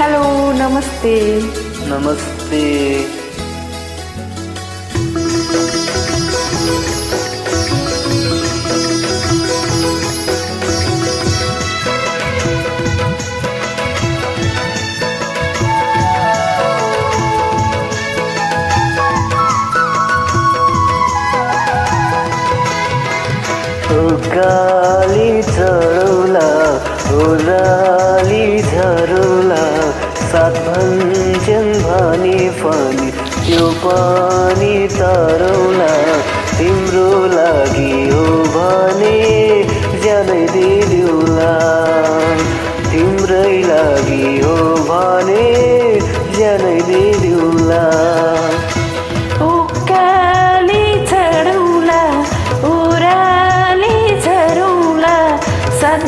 Hello नमस्ते। नमस्ते। गाली झरौला ओराली झरौला सात भन्छन् भने पनि त्यो पनि तरौला तिम्रो लागि हो भने ज्यानै दिदिउला तिम्रै लागि हो भने ज्यानै दिदिउला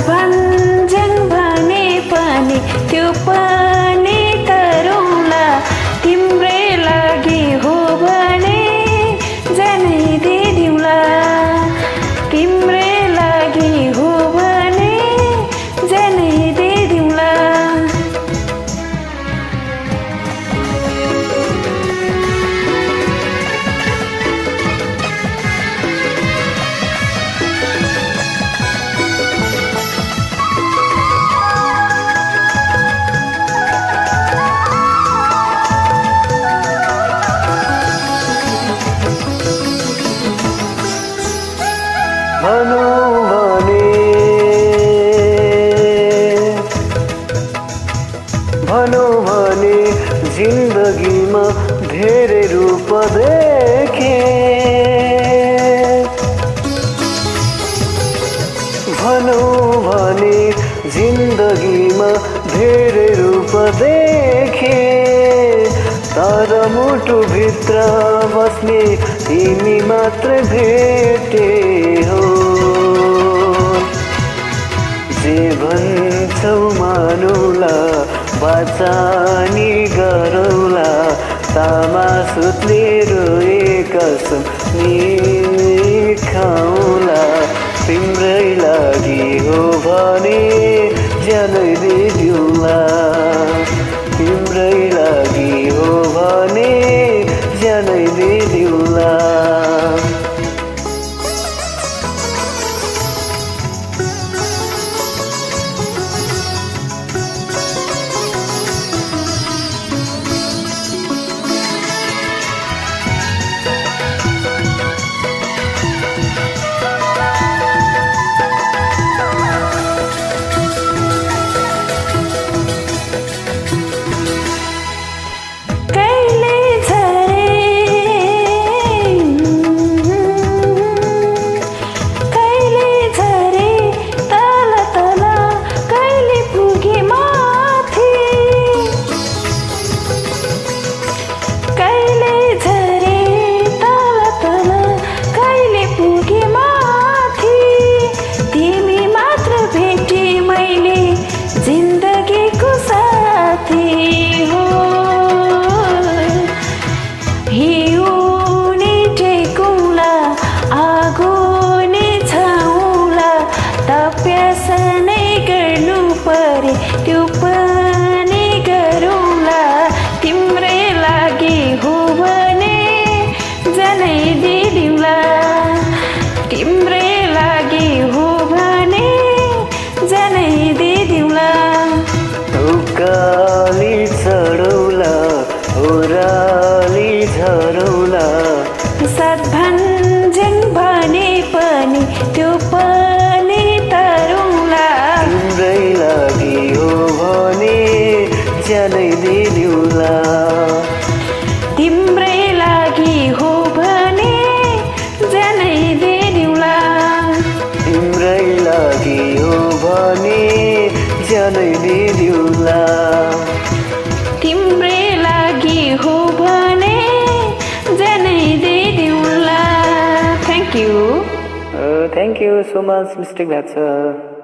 भञ्जन भने पनि त्यो पनि तरौला तिम्रै लागि हो भने ज्यानै दिदिउला तिम्रै लागि हो भने ज्यानै दिदिउला भनौँ भने जिन्दगीमा धेरै रूप देखे भनौँ भने जिन्दगीमा धेरै रूप देखे तर मुटुभित्र बस्ने तिमी मात्र भेटे हो जे भन्छौ मानौला बाचानी गरौला तामा सुत्ने रोए कसम खाउला तिम्रै लागि हो भने ज्यानै दिदिउला तिम्रै लागि हो भने ज्यानै दिदिउला त्यो पनि गरौला तिम्रै लागि हो भने ज्यानै दिदिउला तिम्रै लागि हो भने ज्यानै दिदिउला गाली चढौला ओराली झरौला सात भञ्जन भने पनि त्यो पनि तरौला तिम्रै लागि हो भने ज्यानै दिदिउला तिम्रै लागि हो भने ज्यानै दिदिउला तिम्रै लागि हो भने ज्यानै दिदिउला तिम्रै लागि हो भने ज्यानै दिदिउला। Thank you so much Mr. Gatsa.